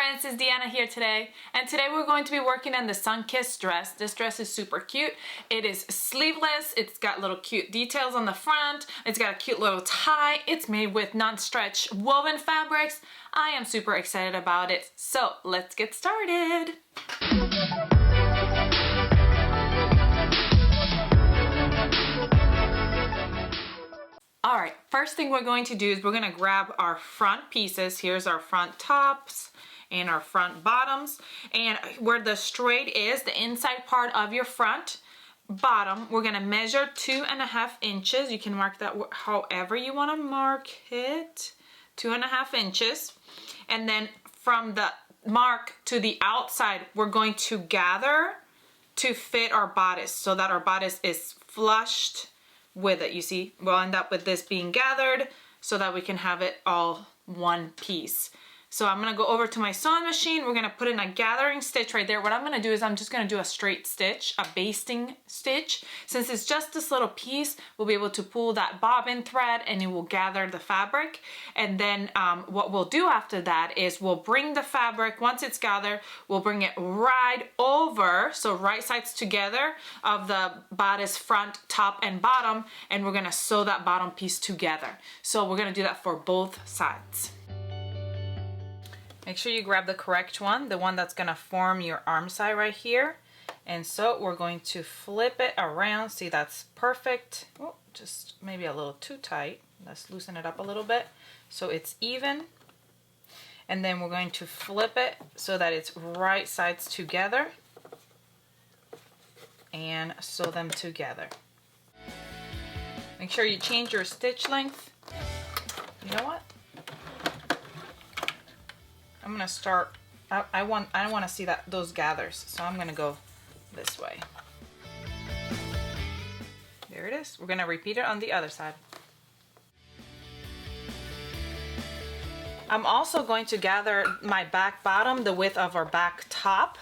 friends, it's Deanna here today, and today we're going to be working on the Sunkissed dress. This dress is super cute. It is sleeveless, it's got little cute details on the front, it's got a cute little tie, it's made with non-stretch woven fabrics. I am super excited about it, so let's get started. Alright, first thing we're going to do is we're going to grab our front pieces. Here's our front tops and our front bottoms, and where the straight is, the inside part of your front bottom, we're going to measure 2.5 inches. You can mark that however you want to mark it, 2.5 inches, and then from the mark to the outside we're going to gather to fit our bodice so that our bodice is flushed with it. You see, we'll end up with this being gathered so that we can have it all one piece. So I'm gonna go over to my sewing machine. We're gonna put in a gathering stitch right there. What I'm gonna do is I'm just gonna do a straight stitch, a basting stitch. Since it's just this little piece, we'll be able to pull that bobbin thread and it will gather the fabric. And then what we'll do after that is we'll bring the fabric, once it's gathered, we'll bring it right over, so right sides together of the bodice, front, top, and bottom, and we're gonna sew that bottom piece together. So we're gonna do that for both sides. Make sure you grab the correct one, the one that's gonna form your arm side right here. And so we're going to flip it around. See, that's perfect. Oh, just maybe a little too tight. Let's loosen it up a little bit so it's even. And then we're going to flip it so that it's right sides together and sew them together. Make sure you change your stitch length. You know what? I'm gonna start, I don't want to see those gathers, so I'm gonna go this way. There it is. We're gonna repeat it on the other side. I'm also going to gather my back bottom, the width of our back top,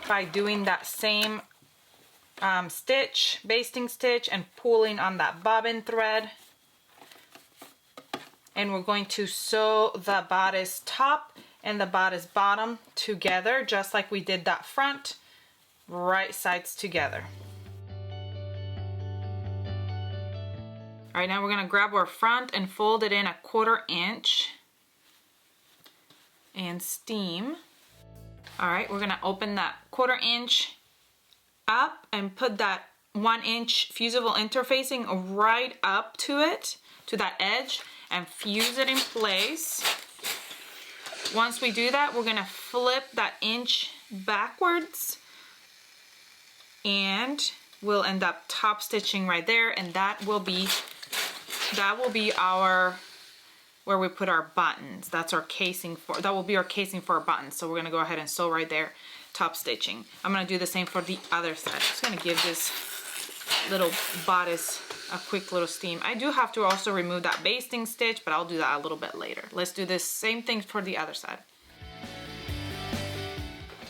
by doing that same stitch, basting stitch, and pulling on that bobbin thread. And we're going to sew the bodice top and the bodice bottom together, just like we did that front, right sides together. All right, now we're gonna grab our front and fold it in 1/4 inch and steam. All right, we're gonna open that 1/4 inch up and put that 1 inch fusible interfacing right up to it, to that edge, and fuse it in place. Once we do that, we're gonna flip that inch backwards and we'll end up top stitching right there, and that will be our, where we put our buttons. That's our casing for, that will be our casing for our buttons. So we're gonna go ahead and sew right there, top stitching. I'm gonna do the same for the other side. Just gonna give this little bodice a quick little steam. I do have to also remove that basting stitch, but I'll do that a little bit later. Let's do this same thing for the other side.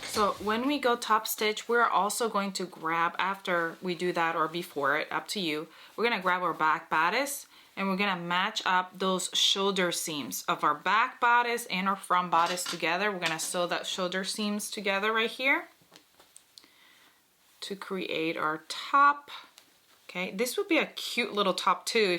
So when we go top stitch, we're also going to grab, after we do that or before it, up to you, we're gonna grab our back bodice and we're gonna match up those shoulder seams of our back bodice and our front bodice together. We're gonna sew that shoulder seams together right here to create our top. Okay, this would be a cute little top too.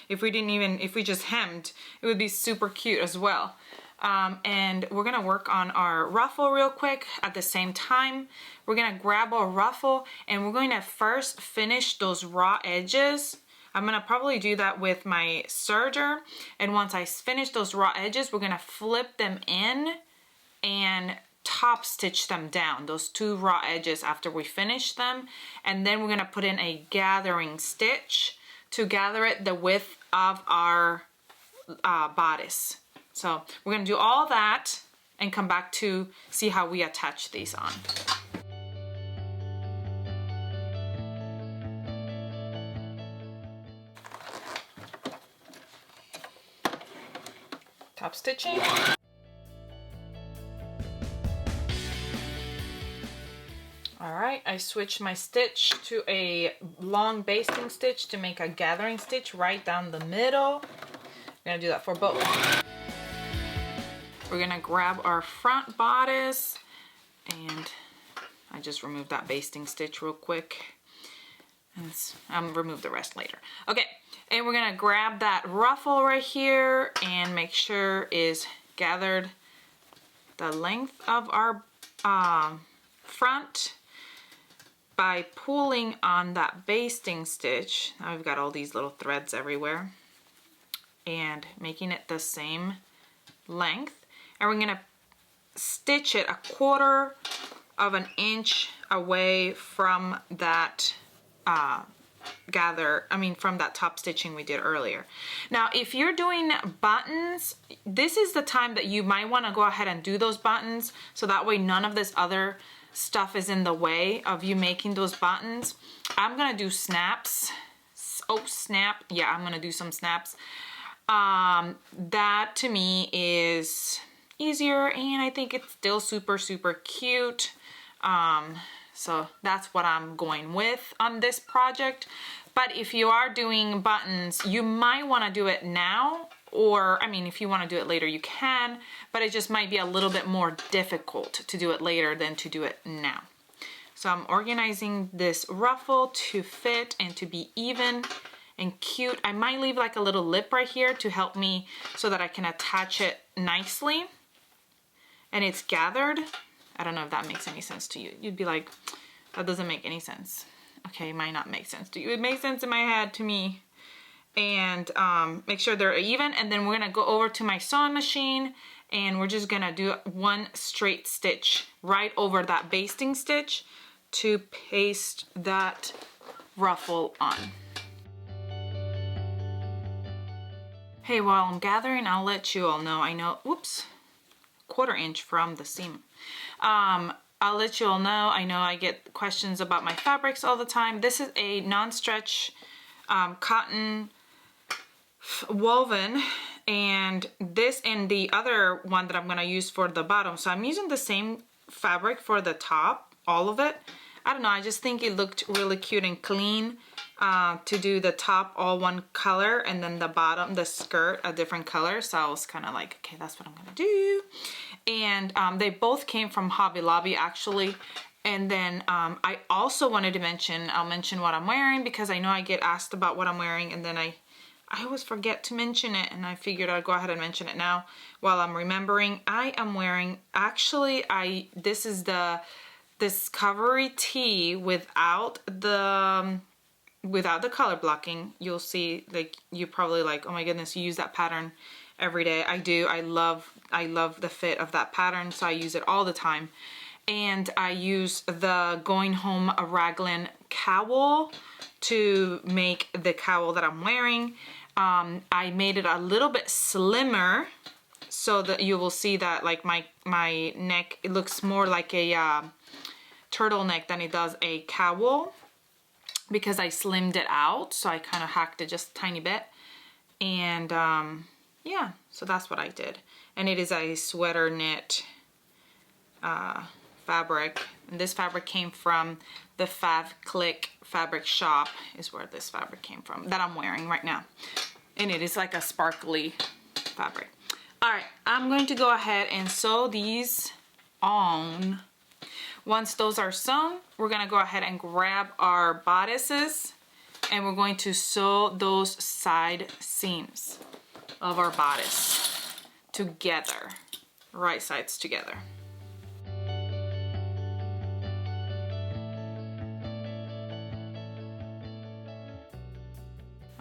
If we just hemmed, it would be super cute as well. And we're gonna work on our ruffle real quick at the same time. We're gonna grab our ruffle and we're going to first finish those raw edges. I'm gonna probably do that with my serger. And once I finish those raw edges, we're gonna flip them in and top stitch them down, those 2 raw edges after we finish them. And then we're gonna put in a gathering stitch to gather it the width of our bodice. So we're gonna do all that and come back to see how we attach these on. Top stitching. All right, I switched my stitch to a long basting stitch to make a gathering stitch right down the middle. We're gonna do that for both. We're gonna grab our front bodice, and I just removed that basting stitch real quick. And I'll remove the rest later. Okay, and we're gonna grab that ruffle right here and make sure is gathered the length of our front by pulling on that basting stitch. Now we've got all these little threads everywhere, and making it the same length. And we're gonna stitch it 1/4 of an inch away from that from that top stitching we did earlier. Now, if you're doing buttons, this is the time that you might want to go ahead and do those buttons, so that way none of this other stuff is in the way of you making those buttons. I'm gonna do snaps. Oh, snap. Yeah, I'm gonna do some snaps. That to me is easier, and I think it's still super, super cute. So that's what I'm going with on this project. But if you are doing buttons, you might want to do it now, or I mean, if you want to do it later, you can, but it just might be a little bit more difficult to do it later than to do it now. So I'm organizing this ruffle to fit and to be even and cute. I might leave like a little lip right here to help me so that I can attach it nicely. And it's gathered. I don't know if that makes any sense to you. You'd be like, that doesn't make any sense. Okay, it might not make sense to you. It makes sense in my head to me. And make sure they're even. And then we're gonna go over to my sewing machine, and we're just gonna do one straight stitch right over that basting stitch to paste that ruffle on. Hey, while I'm gathering, I'll let you all know, I know, oops, 1/4 inch from the seam. I'll let you all know, I know I get questions about my fabrics all the time. This is a non-stretch cotton woven, and this and the other one that I'm gonna use for the bottom. So I'm using the same fabric for the top, all of it. I don't know, I just think it looked really cute and clean to do the top all one color and then the bottom, the skirt, a different color. So I was kind of like, okay, that's what I'm gonna do. And they both came from Hobby Lobby actually. And then I also wanted to mention, I'll mention what I'm wearing because I know I get asked about what I'm wearing, and then I always forget to mention it, and I figured I'd go ahead and mention it now while I'm remembering. I am wearing, actually, this is the Discovery tee without the color blocking. You'll see, like, you're probably like, oh my goodness, you use that pattern every day. I do. I love the fit of that pattern, so I use it all the time. And I use the Going Home a Raglan cowl to make the cowl that I'm wearing. I made it a little bit slimmer so that you will see that, like, my neck, it looks more like a turtleneck than it does a cowl, because I slimmed it out. So I kind of hacked it just a tiny bit. And yeah, so that's what I did. And it is a sweater knit fabric. And this fabric came from the Fav Click fabric shop, is where this fabric came from, that I'm wearing right now. And it is like a sparkly fabric. All right, I'm going to go ahead and sew these on. Once those are sewn, we're gonna go ahead and grab our bodices, and we're going to sew those side seams of our bodice together, right sides together.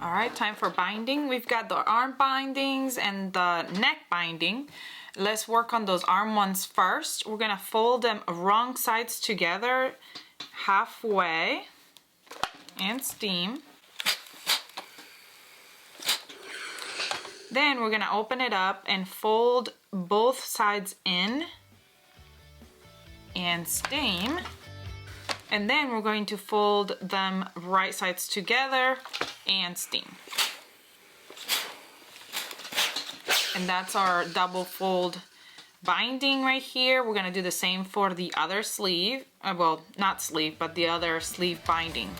All right, time for binding. We've got the arm bindings and the neck binding. Let's work on those arm ones first. We're gonna fold them wrong sides together halfway and steam. Then we're gonna open it up and fold both sides in and steam. And then we're going to fold them right sides together and steam. And that's our double fold binding right here. We're gonna do the same for the other sleeve. Well, not sleeve, but the other sleeve binding.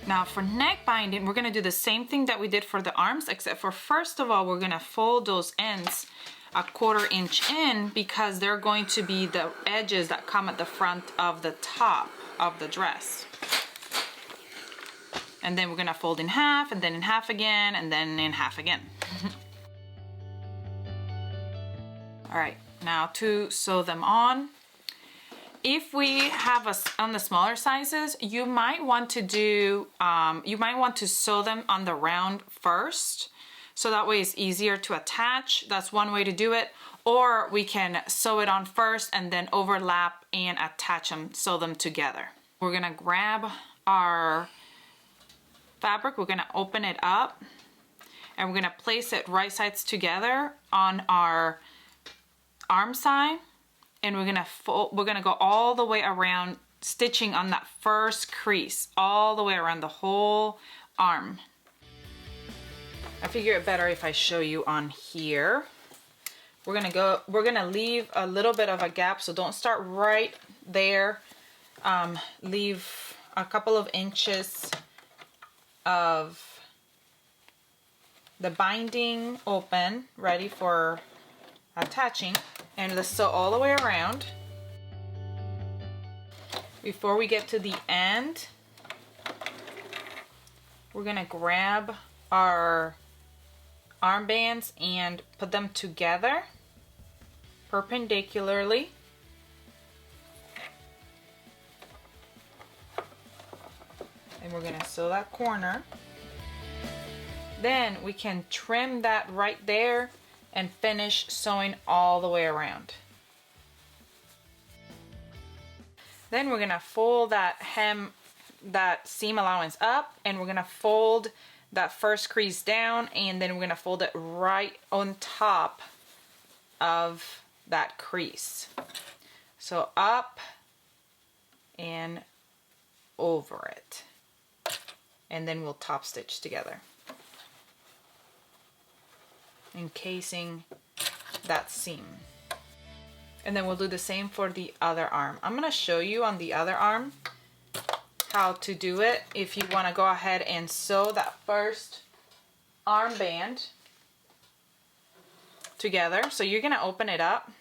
Now for neck binding, we're gonna do the same thing that we did for the arms, except for first of all, we're gonna fold those ends 1/4 inch in, because they're going to be the edges that come at the front of the top of the dress. And then we're gonna fold in half, and then in half again, and then in half again. All right, now to sew them on. If we have on the smaller sizes, you might want to do, sew them on the round first, so that way it's easier to attach. That's one way to do it. Or we can sew it on first and then overlap and attach them, sew them together. We're gonna grab our fabric, we're gonna open it up, and we're gonna place it right sides together on our arm side, and we're gonna go all the way around, stitching on that first crease all the way around the whole arm. I figure it better if I show you on here. We're gonna leave a little bit of a gap, so don't start right there. Leave a couple of inches of the binding open, ready for attaching, and let's sew all the way around. Before we get to the end, we're gonna grab our armbands and put them together perpendicularly. And we're gonna sew that corner. Then we can trim that right there and finish sewing all the way around. Then we're gonna fold that seam allowance up, and we're gonna fold that first crease down, and then we're gonna fold it right on top of that crease. So up and over it. And then we'll top stitch together, encasing that seam. And then we'll do the same for the other arm. I'm gonna show you on the other arm how to do it. If you want to go ahead and sew that first armband together, so you're gonna open it up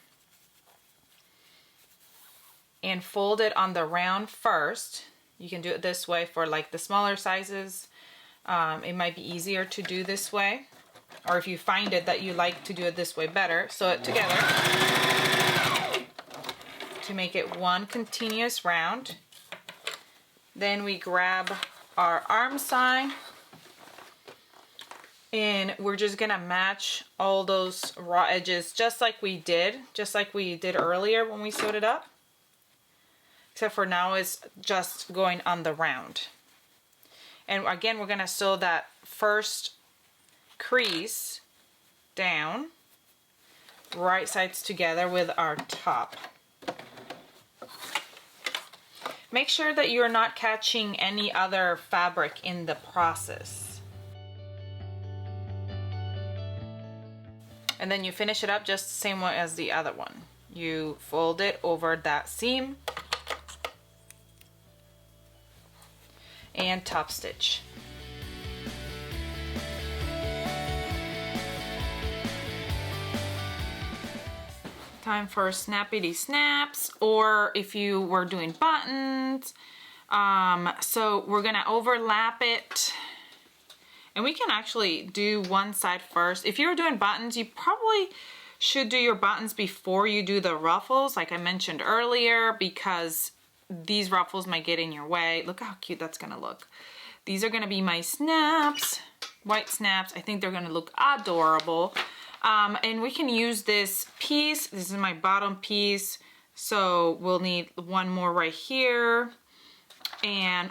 and fold it on the round first. You can do it this way for like the smaller sizes. It might be easier to do this way, or if you find it that you like to do it this way better, sew it together to make it one continuous round. Then we grab our arm side, and we're just gonna match all those raw edges just like we did earlier when we sewed it up. Except for now it's just going on the round. And again, we're gonna sew that first crease down, right sides together with our top. Make sure that you're not catching any other fabric in the process. And then you finish it up just the same way as the other one. You fold it over that seam and top stitch. Time for snappity snaps, or if you were doing buttons. So we're gonna overlap it, and we can actually do one side first. If you were doing buttons, you probably should do your buttons before you do the ruffles, like I mentioned earlier, because these ruffles might get in your way. Look how cute that's gonna look. These are gonna be my snaps, white snaps. I think they're gonna look adorable. And we can use this piece. This is my bottom piece, so we'll need one more right here,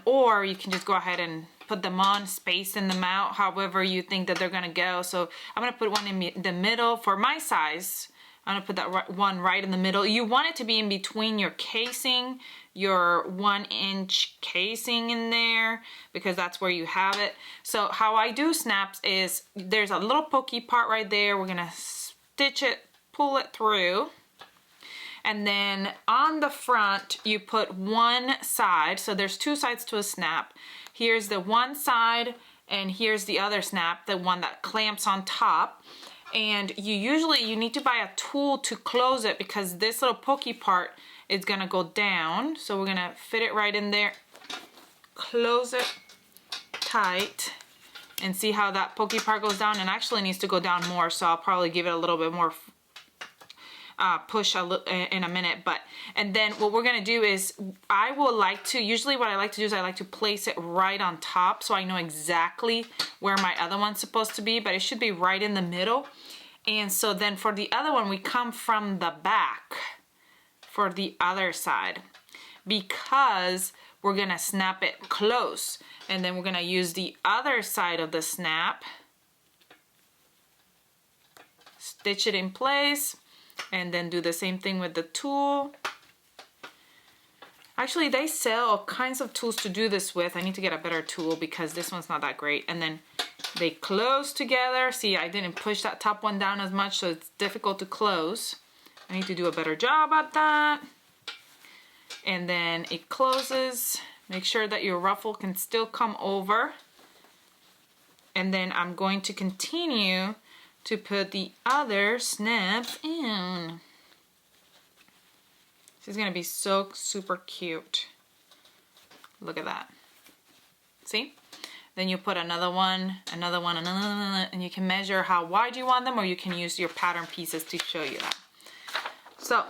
or you can just go ahead and put them on, spacing them out however you think that they're gonna go. So I'm gonna put one in the middle for my size. I'm gonna put that one right in the middle. You want it to be in between your casing, your 1-inch casing in there, because that's where you have it. So how I do snaps is there's a little pokey part right there. We're gonna stitch it, pull it through, and then on the front you put one side. So there's two sides to a snap. Here's the one side, and here's the other snap, the one that clamps on top. And you need to buy a tool to close it because this little pokey part is gonna go down. So we're gonna fit it right in there, close it tight, and see how that pokey part goes down. And actually needs to go down more, so I'll probably give it a little bit more push in a minute. And then what we're gonna do is usually what I like to do is I like to place it right on top so I know exactly where my other one's supposed to be, but it should be right in the middle. And so then for the other one, we come from the back for the other side because we're gonna snap it close. And then we're gonna use the other side of the snap, stitch it in place, and then do the same thing with the tool. Actually, they sell all kinds of tools to do this with. I need to get a better tool because this one's not that great. And then they close together. See, I didn't push that top one down as much, so it's difficult to close. I need to do a better job at that. And then it closes. Make sure that your ruffle can still come over. And then I'm going to continue to put the other snaps in. This is gonna be so super cute. Look at that. See? Then you put another one, and you can measure how wide you want them, or you can use your pattern pieces to show you that. So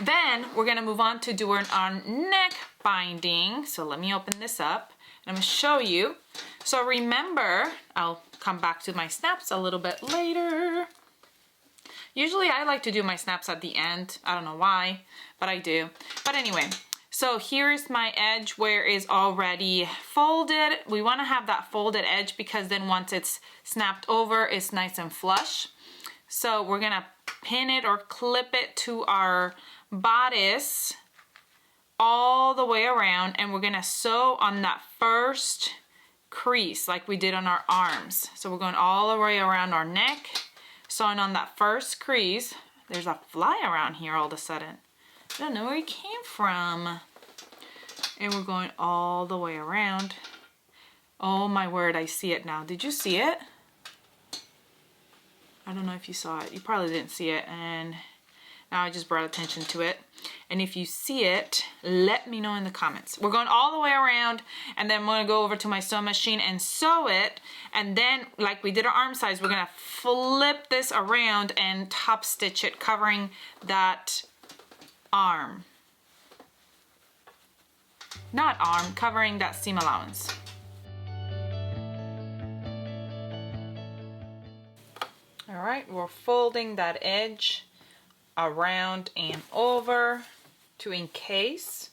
then we're gonna move on to doing our neck binding. So let me open this up and I'm gonna show you. So remember, I'll come back to my snaps a little bit later. Usually I like to do my snaps at the end. I don't know why, but I do. But anyway, so here's my edge where it's already folded. We want to have that folded edge because then once it's snapped over, it's nice and flush. So we're gonna pin it or clip it to our bodice all the way around, and we're gonna sew on that first crease like we did on our arms. So we're going all the way around our neck, sewing on that first crease. There's a fly around here all of a sudden. I don't know where he came from. And we're going all the way around. Oh my word, I see it now. Did you see it? I don't know if you saw it. You probably didn't see it, and now I just brought attention to it. And if you see it, let me know in the comments. We're going all the way around, and then I'm gonna go over to my sewing machine and sew it. And then, like we did our arm size, we're gonna flip this around and top stitch it, covering that arm. Not arm, covering that seam allowance. All right, we're folding that edge around and over to encase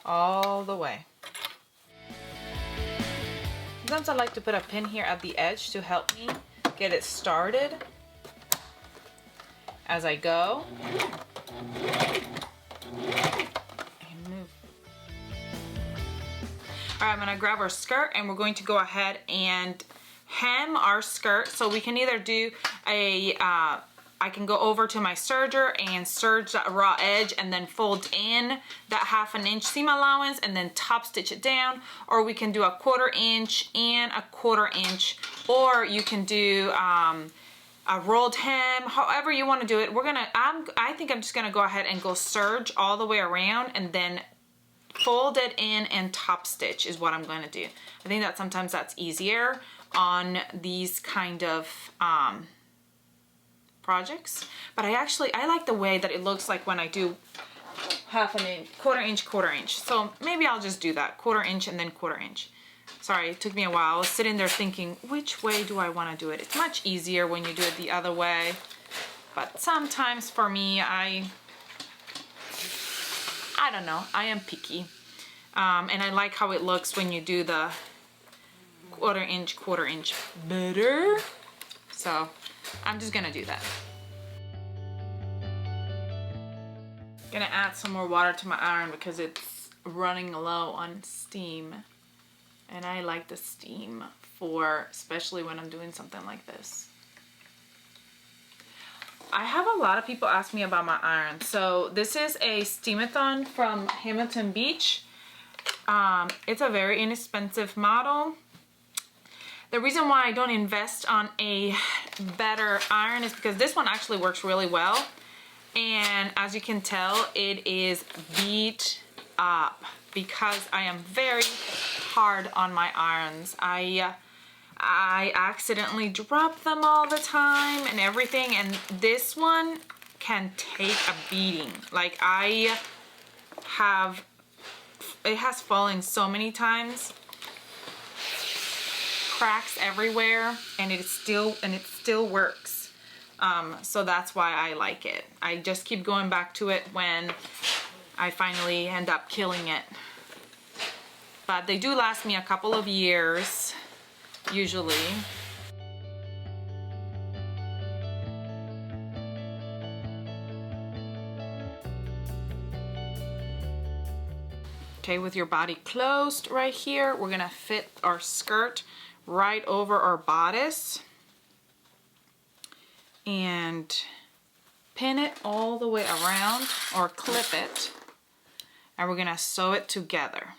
all the way. Sometimes I like to put a pin here at the edge to help me get it started as I go. And move. All right, I'm gonna grab our skirt and we're going to go ahead and hem our skirt. So we can either do a I can go over to my serger and serge that raw edge and then fold in that 1/2 inch seam allowance and then top stitch it down, or we can do a 1/4 inch and a 1/4 inch, or you can do a rolled hem, however you want to do it. I think I'm just gonna go ahead and go serge all the way around and then fold it in and top stitch is what I'm going to do. I think that sometimes that's easier on these kind of projects, but I like the way that it looks like when I do 1/2 inch, 1/4 inch, 1/4 inch. So maybe I'll just do that, 1/4 inch and then 1/4 inch. Sorry, it took me a while. I was sitting there thinking, which way do I want to do it? It's much easier when you do it the other way, but sometimes for me, I don't know, I am picky. And I like how it looks when you do the 1/4 inch, 1/4 inch better. So I'm just gonna do that. Gonna add some more water to my iron because it's running low on steam. And I like the steam especially when I'm doing something like this. I have a lot of people ask me about my iron. So this is a Steamathon from Hamilton Beach. It's a very inexpensive model. The reason why I don't invest on a better iron is because this one actually works really well. And as you can tell, it is beat up because I am very hard on my irons. I accidentally drop them all the time and everything, and this one can take a beating. Like it has fallen so many times, cracks everywhere, and it still works. So that's why I like it. I just keep going back to it when I finally end up killing it. But they do last me a couple of years, usually. Okay, with your body closed right here, we're gonna fit our skirt right over our bodice and pin it all the way around, or clip it, and we're gonna sew it together.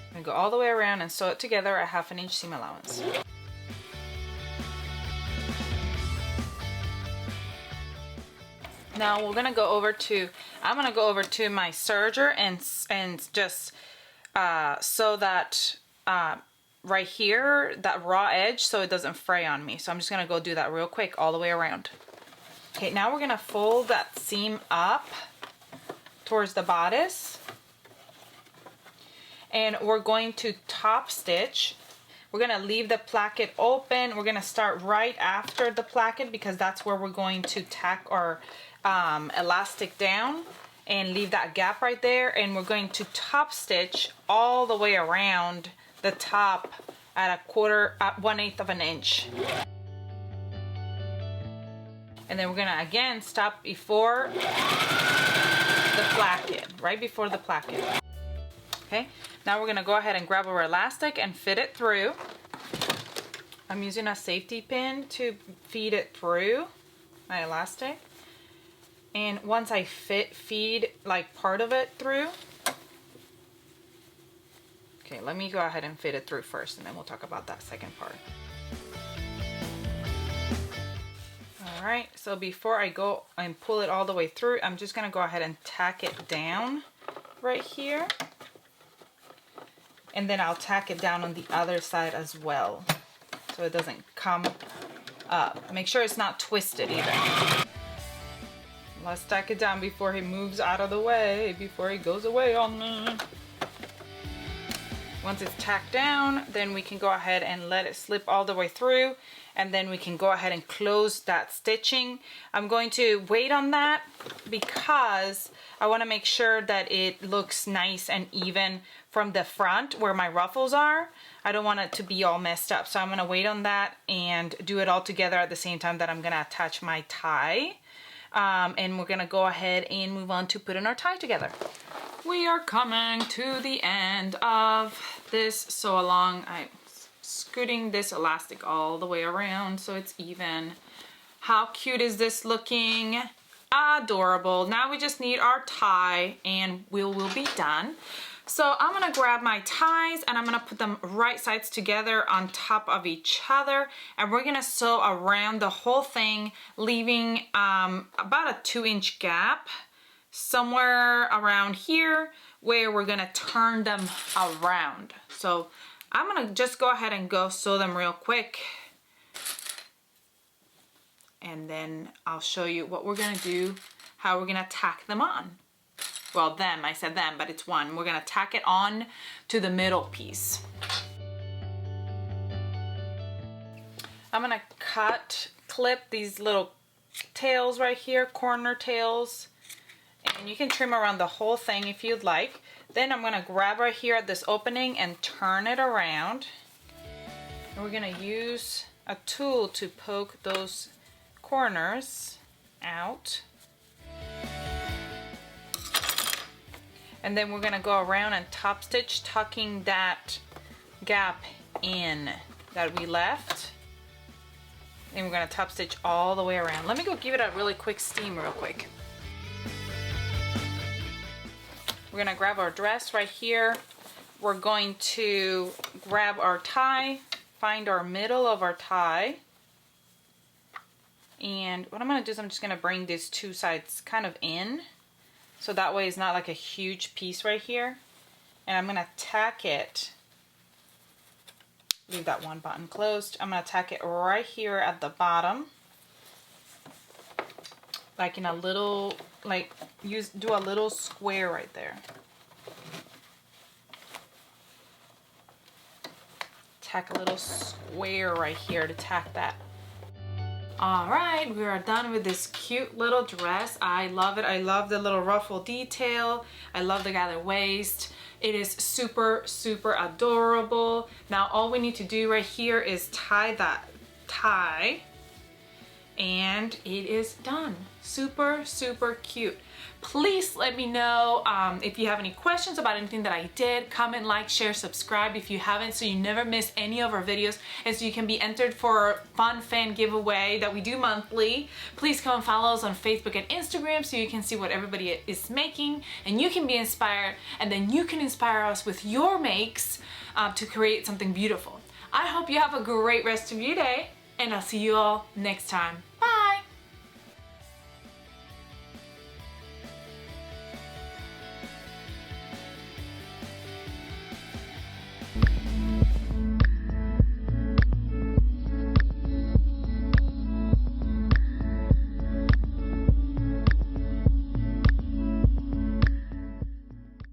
I'm gonna go all the way around and sew it together at 1/2 inch seam allowance. Now we're gonna go over to, I'm gonna go over to my serger and just sew that right here, that raw edge, so it doesn't fray on me. So I'm just gonna go do that real quick all the way around. Okay, now we're gonna fold that seam up towards the bodice, and we're going to top stitch. We're gonna leave the placket open. We're gonna start right after the placket because that's where we're going to tack our elastic down and leave that gap right there, and we're going to top stitch all the way around the top at 1/8 of an inch. And then we're gonna again stop before the placket, right before the placket. Okay, now we're gonna go ahead and grab our elastic and fit it through. I'm using a safety pin to feed it through my elastic. And once I feed like part of it through, okay, let me go ahead and fit it through first, and then we'll talk about that second part. All right, so before I go and pull it all the way through, I'm just gonna go ahead and tack it down right here. And then I'll tack it down on the other side as well, so it doesn't come up. Make sure it's not twisted either. Let's tack it down before he moves out of the way, before he goes away on me. Once it's tacked down, then we can go ahead and let it slip all the way through, and then we can go ahead and close that stitching. I'm going to wait on that because I want to make sure that it looks nice and even from the front where my ruffles are. I don't want it to be all messed up, so I'm going to wait on that and do it all together at the same time that I'm going to attach my tie. And we're gonna go ahead and move on to putting our tie together. We are coming to the end of this sew along. I'm scooting this elastic all the way around so it's even. How cute is this looking? Adorable. Now we just need our tie and we'll be done. So I'm gonna grab my ties and I'm gonna put them right sides together on top of each other, and we're gonna sew around the whole thing, leaving about a 2-inch gap somewhere around here where we're gonna turn them around. So I'm gonna just go ahead and go sew them real quick, and then I'll show you what we're gonna do, how we're gonna tack them on. Well, them, I said them, but it's one. We're gonna tack it on to the middle piece. I'm gonna clip these little tails right here, corner tails, and you can trim around the whole thing if you'd like. Then I'm gonna grab right here at this opening and turn it around. And we're gonna use a tool to poke those corners out. And then we're gonna go around and top stitch, tucking that gap in that we left. And we're gonna top stitch all the way around. Let me go give it a really quick steam real quick. We're gonna grab our dress right here. we're going to grab our tie, find our middle of our tie. And what I'm going to do is I'm just going to bring these two sides kind of in. So that way it's not like a huge piece right here. And I'm going to tack it. Leave that one button closed. I'm going to tack it right here at the bottom. Like in a little, like do a little square right there. Tack a little square right here to tack that. All right, we are done with this cute little dress. I love it. I love the little ruffle detail. I love the gathered waist. It is super, super adorable. Now all we need to do right here is tie that tie, and it is done. Super, super cute. Please let me know if you have any questions about anything that I did. Comment, like, share, subscribe if you haven't, so you never miss any of our videos, and so you can be entered for a fun fan giveaway that we do monthly. Please come and follow us on Facebook and Instagram so you can see what everybody is making, and you can be inspired, and then you can inspire us with your makes to create something beautiful. I hope you have a great rest of your day, and I'll see you all next time.